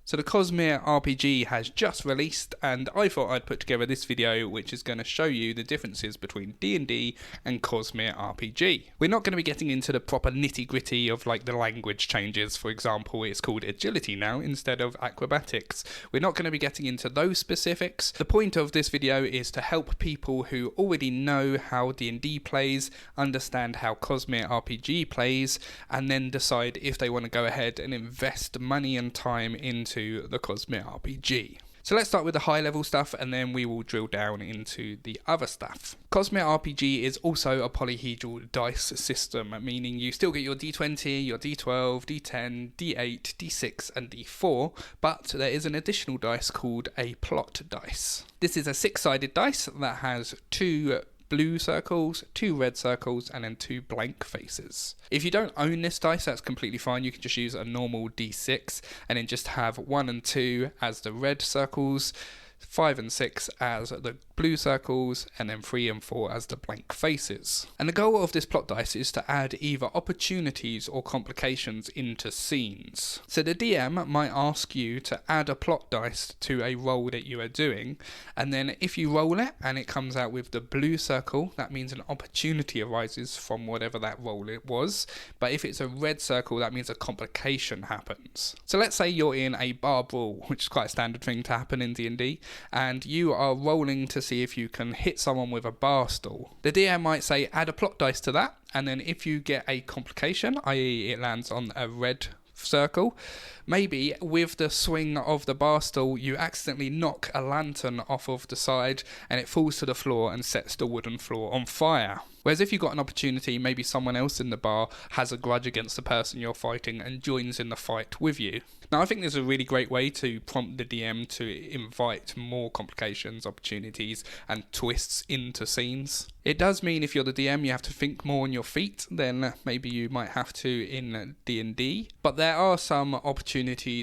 So the Cosmere RPG has just released, and I thought I'd put together this video which is going to show you the differences between D&D and Cosmere RPG. We're not going to be getting into the proper nitty-gritty of like the language changes. For example, it's called agility now instead of acrobatics. We're not going to be getting into those specifics. The point of this video is to help people who already know how D&D plays, understand how Cosmere RPG plays, and then decide if they want to go ahead and invest money and time into the Cosmere RPG. So let's start with the high level stuff and then we will drill down into the other stuff. Cosmere RPG is also a polyhedral dice system, meaning you still get your D20, your D12, D10, D8, D6 and D4, but there is an additional dice called a plot dice. This is a 6-sided dice that has 2 blue circles, 2 red circles, and then 2 blank faces. If you don't own this dice, that's completely fine. You can just use a normal D6 and then just have 1 and 2 as the red circles, 5 and 6 as the blue circles, and then 3 and 4 as the blank faces. And the goal of this plot dice is to add either opportunities or complications into scenes. So the DM might ask you to add a plot dice to a roll that you are doing, and then if you roll it and it comes out with the blue circle, that means an opportunity arises from whatever that roll it was. But if it's a red circle, that means a complication happens. So let's say you're in a bar brawl, which is quite a standard thing to happen in D&D, and you are rolling to see if you can hit someone with a bar stool. The DM might say add a plot dice to that, and then if you get a complication, i.e. it lands on a red circle, maybe with the swing of the bar stool you accidentally knock a lantern off of the side and it falls to the floor and sets the wooden floor on fire. Whereas if you've got an opportunity, maybe someone else in the bar has a grudge against the person you're fighting and joins in the fight with you. Now I think there's a really great way to prompt the DM to invite more complications, opportunities and twists into scenes. It does mean if you're the DM you have to think more on your feet than maybe you might have to in D&D, but there are some opportunities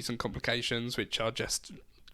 and complications which are just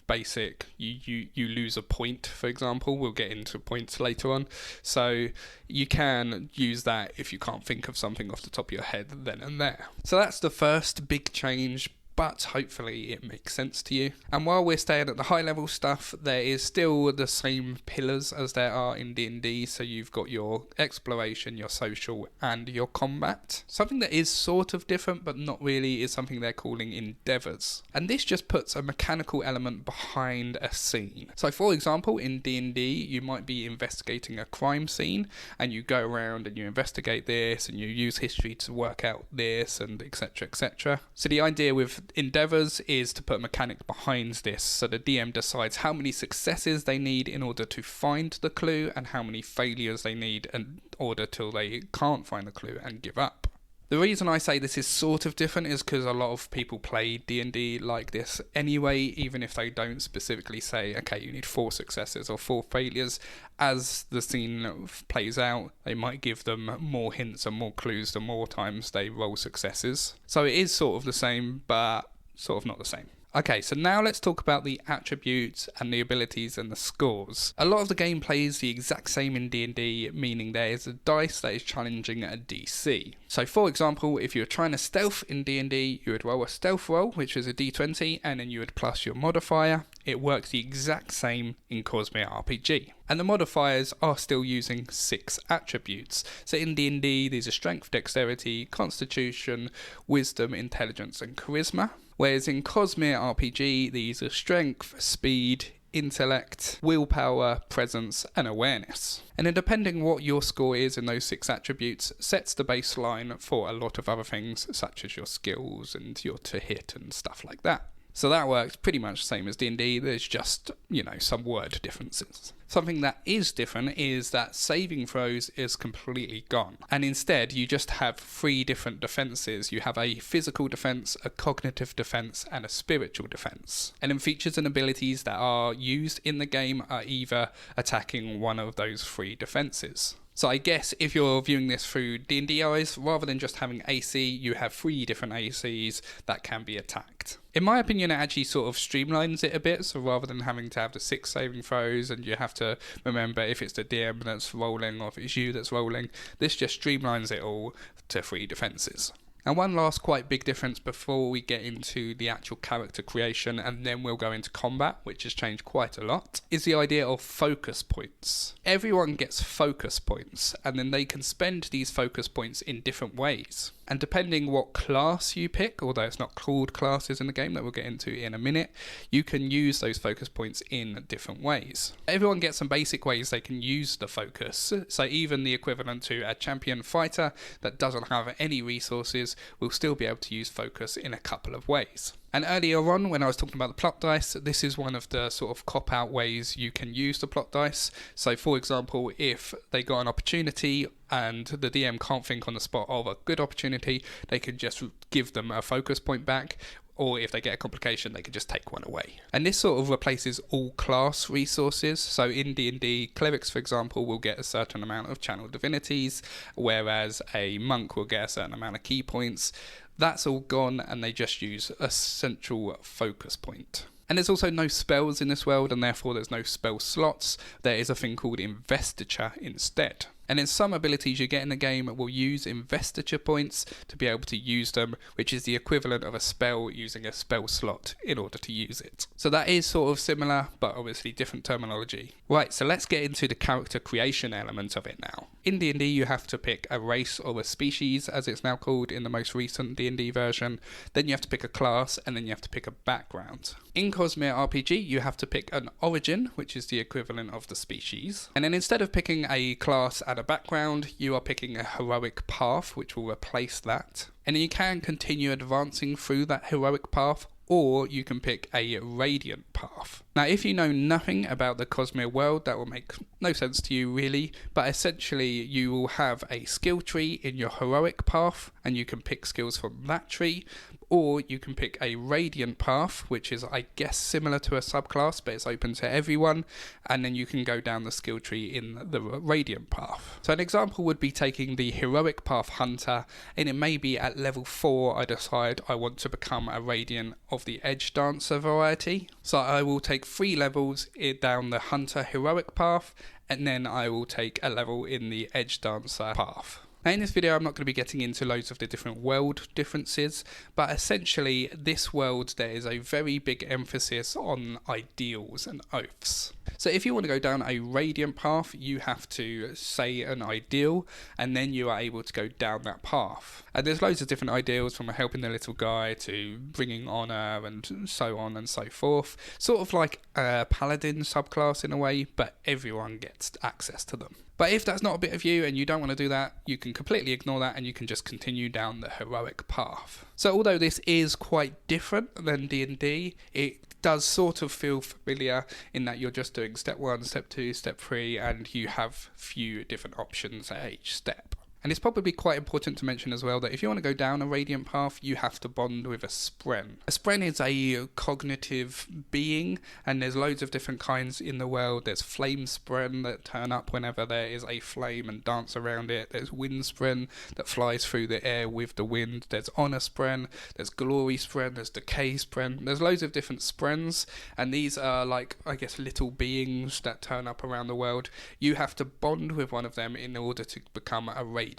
basic. You lose a point, for example. We'll get into points later on, so you can use that if you can't think of something off the top of your head then and there. So that's the first big change, but hopefully it makes sense to you. And while we're staying at the high level stuff, there is still the same pillars as there are in D&D. So you've got your exploration, your social, and your combat. Something that is sort of different, but not really, is something they're calling endeavours. And this just puts a mechanical element behind a scene. So for example, in D&D, you might be investigating a crime scene, and you go around and you investigate this, and you use history to work out this, and etc, etc. So the idea with endeavours is to put a mechanic behind this, so the DM decides how many successes they need in order to find the clue and how many failures they need in order till they can't find the clue and give up. The reason I say this is sort of different is because a lot of people play D&D like this anyway, even if they don't specifically say, okay, you need 4 successes or 4 failures. As the scene plays out, they might give them more hints and more clues the more times they roll successes. So it is sort of the same, but sort of not the same. Okay, so now let's talk about the attributes and the abilities and the scores. A lot of the gameplay is the exact same in D&D, meaning there is a dice that is challenging a DC. So for example, if you were trying to stealth in D&D, you would roll a stealth roll, which is a D20, and then you would plus your modifier. It works the exact same in Cosmere RPG. And the modifiers are still using 6 attributes. So in D&D, these are strength, dexterity, constitution, wisdom, intelligence, and charisma. Whereas in Cosmere RPG, these are strength, speed, intellect, willpower, presence, and awareness. And then depending what your score is in those 6 attributes, sets the baseline for a lot of other things, such as your skills and your to hit and stuff like that. So that works pretty much the same as D&D, there's just, some word differences. Something that is different is that saving throws is completely gone. And instead, you just have 3 different defenses. You have a physical defense, a cognitive defense, and a spiritual defense. And then features and abilities that are used in the game are either attacking one of those 3 defenses. So I guess if you're viewing this through D&D eyes, rather than just having AC, you have 3 different ACs that can be attacked. In my opinion, it actually sort of streamlines it a bit, so rather than having to have the 6 saving throws and you have to remember if it's the DM that's rolling or if it's you that's rolling, this just streamlines it all to 3 defenses. And one last quite big difference before we get into the actual character creation, and then we'll go into combat, which has changed quite a lot, is the idea of focus points. Everyone gets focus points, and then they can spend these focus points in different ways. And depending what class you pick, although it's not called classes in the game that we'll get into in a minute, you can use those focus points in different ways. Everyone gets some basic ways they can use the focus, so even the equivalent to a champion fighter that doesn't have any resources will still be able to use focus in a couple of ways. And earlier on, when I was talking about the plot dice, this is one of the sort of cop-out ways you can use the plot dice. So for example, if they got an opportunity and the DM can't think on the spot of a good opportunity, they can just give them a focus point back. Or if they get a complication, they can just take one away. And this sort of replaces all class resources. So in D&D, clerics, for example, will get a certain amount of channel divinities, whereas a monk will get a certain amount of key points. That's all gone, and they just use a central focus point. And there's also no spells in this world, and therefore there's no spell slots. There is a thing called investiture instead. And in some abilities you get in the game will use investiture points to be able to use them, which is the equivalent of a spell using a spell slot in order to use it. So that is sort of similar, but obviously different terminology. Right, so let's get into the character creation element of it now. In D&D you have to pick a race or a species, as it's now called in the most recent D&D version. Then you have to pick a class, and then you have to pick a background. In Cosmere RPG you have to pick an origin, which is the equivalent of the species. And then instead of picking a class and a background, you are picking a heroic path, which will replace that. And you can continue advancing through that heroic path, or you can pick a radiant path. Now, if you know nothing about the Cosmere world, that will make no sense to you really, but essentially you will have a skill tree in your heroic path, and you can pick skills from that tree, or you can pick a radiant path, which is, I guess, similar to a subclass, but it's open to everyone, and then you can go down the skill tree in the radiant path. So an example would be taking the heroic path hunter, and it may be at level 4 I decide I want to become a radiant of the edge dancer variety. So I will take 3 levels down the hunter heroic path, and then I will take a level in the edge dancer path. Now in this video I'm not going to be getting into loads of the different world differences, but essentially this world there is a very big emphasis on ideals and oaths. So if you want to go down a radiant path, you have to say an ideal, and then you are able to go down that path. And there's loads of different ideals, from helping the little guy to bringing honour and so on and so forth. Sort of like a paladin subclass in a way, but everyone gets access to them. But if that's not a bit of you and you don't want to do that, you can completely ignore that and you can just continue down the heroic path. So although this is quite different than D&D, it does sort of feel familiar in that you're just doing step 1, step 2, step 3, and you have few different options at each step. And it's probably quite important to mention as well that if you want to go down a radiant path, you have to bond with a spren. A spren is a cognitive being, and there's loads of different kinds in the world. There's flame spren that turn up whenever there is a flame and dance around it. There's wind spren that flies through the air with the wind. There's honor spren. There's glory spren. There's decay spren. There's loads of different sprens, and these are like, I guess, little beings that turn up around the world. You have to bond with one of them in order to become a radiant.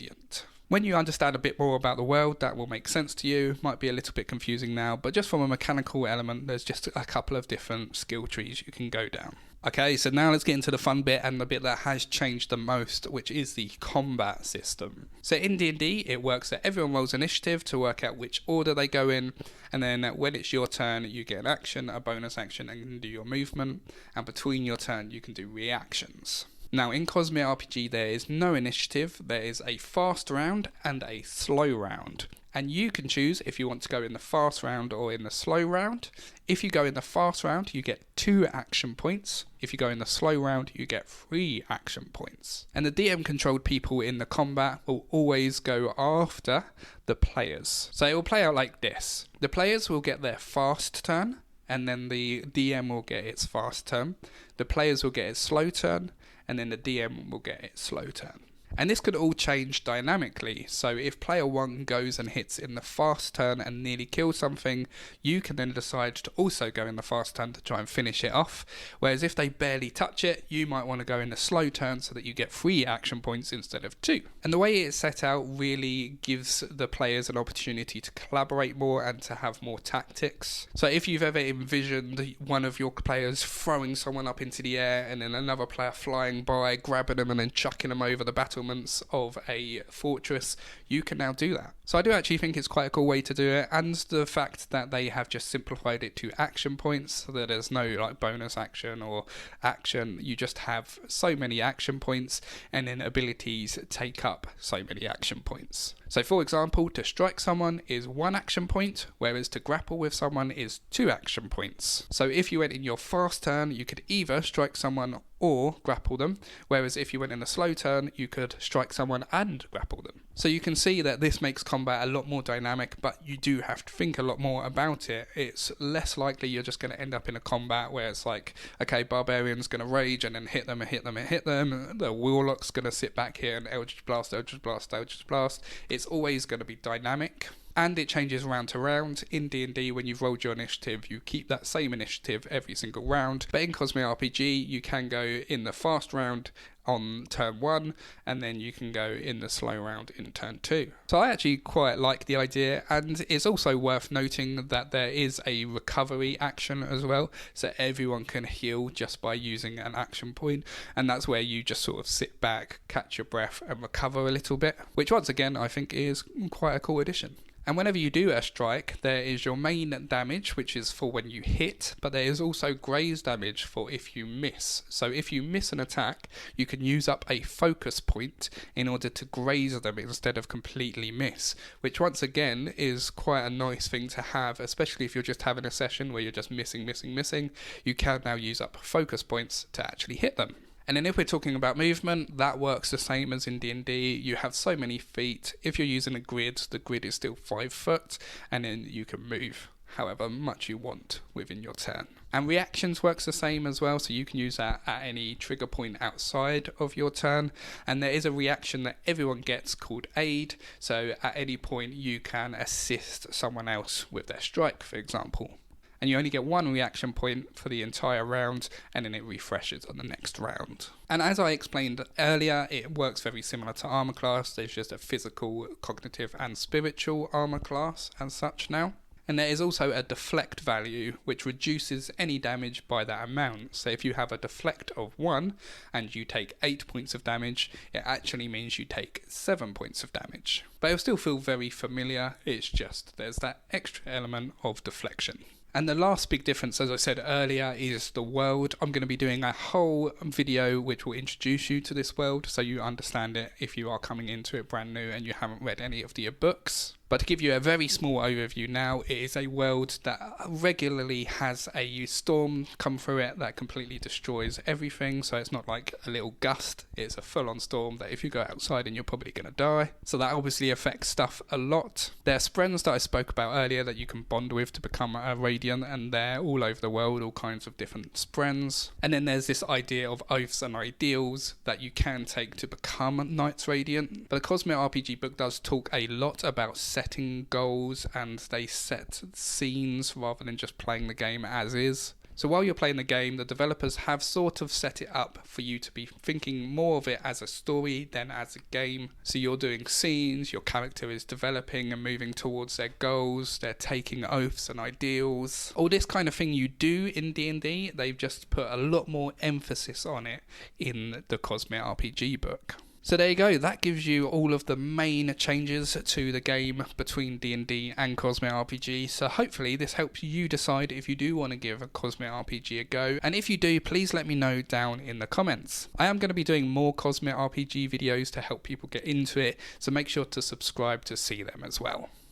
When you understand a bit more about the world, that will make sense to you. Might be a little bit confusing now, but just from a mechanical element, there's just a couple of different skill trees you can go down. Okay, so now let's get into the fun bit and the bit that has changed the most, which is the combat system. So in D&D, it works that everyone rolls initiative to work out which order they go in, and then when it's your turn, you get an action, a bonus action, and can do your movement, and between your turn, you can do reactions. Now in Cosmere RPG there is no initiative, there is a fast round and a slow round. And you can choose if you want to go in the fast round or in the slow round. If you go in the fast round, you get 2 action points. If you go in the slow round, you get 3 action points. And the DM controlled people in the combat will always go after the players. So it will play out like this. The players will get their fast turn, and then the DM will get its fast turn. The players will get its slow turn, and then the DM will get its slow turn. And this could all change dynamically. So if player 1 goes and hits in the fast turn and nearly kills something, you can then decide to also go in the fast turn to try and finish it off. Whereas if they barely touch it, you might want to go in the slow turn so that you get 3 action points instead of 2. And the way it's set out really gives the players an opportunity to collaborate more and to have more tactics. So if you've ever envisioned one of your players throwing someone up into the air and then another player flying by, grabbing them and then chucking them over the battlements of a fortress, you can now do that. So I do actually think it's quite a cool way to do it, and the fact that they have just simplified it to action points, so that there's no like bonus action or action, you just have so many action points, and then abilities take up so many action points. So for example, to strike someone is 1 action point, whereas to grapple with someone is 2 action points. So if you went in your fast turn, you could either strike someone or grapple them, whereas if you went in a slow turn, you could strike someone and grapple them. So you can see that this makes combat a lot more dynamic, but you do have to think a lot more about it. It's less likely you're just going to end up in a combat where it's like, okay, Barbarian's going to rage and then hit them and hit them and hit them. The Warlock's going to sit back here and Eldritch Blast, Eldritch Blast, Eldritch Blast. It's always going to be dynamic. And it changes round to round. In D&D, when you've rolled your initiative, you keep that same initiative every single round. But in Cosmere RPG, you can go in the fast round on turn 1, and then you can go in the slow round in turn 2. So I actually quite like the idea, and it's also worth noting that there is a recovery action as well, so everyone can heal just by using an action point, and that's where you just sort of sit back, catch your breath, and recover a little bit, which once again I think is quite a cool addition. And whenever you do a strike, there is your main damage, which is for when you hit, but there is also graze damage for if you miss. So if you miss an attack, you can use up a focus point in order to graze them instead of completely miss, which once again is quite a nice thing to have, especially if you're just having a session where you're just missing. You can now use up focus points to actually hit them. And then if we're talking about movement, that works the same as in D&D. You have so many feet. If you're using a grid, the grid is still 5 foot, and then you can move however much you want within your turn. And reactions works the same as well, so you can use that at any trigger point outside of your turn. And there is a reaction that everyone gets called aid, so at any point you can assist someone else with their strike, for example. And you only get 1 reaction point for the entire round, and then it refreshes on the next round. And as I explained earlier, it works very similar to armor class. There's just a physical, cognitive and spiritual armor class as such now. And there is also a deflect value, which reduces any damage by that amount. So if you have a deflect of 1 and you take 8 points of damage, it actually means you take 7 points of damage. But it'll still feel very familiar, it's just there's that extra element of deflection. And the last big difference, as I said earlier, is the world. I'm going to be doing a whole video which will introduce you to this world so you understand it if you are coming into it brand new and you haven't read any of the books. But to give you a very small overview now, it is a world that regularly has a storm come through it that completely destroys everything. So it's not like a little gust, it's a full-on storm that if you go outside and you're probably going to die. So that obviously affects stuff a lot. There are spells that I spoke about earlier that you can bond with to become a Radiant, and they're all over the world, all kinds of different spells. And then there's this idea of oaths and ideals that you can take to become Knights Radiant. But the Cosmere RPG book does talk a lot about setting goals, and they set scenes rather than just playing the game as is. So while you're playing the game, the developers have sort of set it up for you to be thinking more of it as a story than as a game. So you're doing scenes, your character is developing and moving towards their goals, they're taking oaths and ideals. All this kind of thing you do in D&D, they've just put a lot more emphasis on it in the Cosmere RPG book. So there you go, that gives you all of the main changes to the game between D&D and Cosmere RPG, so hopefully this helps you decide if you do want to give a Cosmere RPG a go, and if you do, please let me know down in the comments. I am going to be doing more Cosmere RPG videos to help people get into it, so make sure to subscribe to see them as well.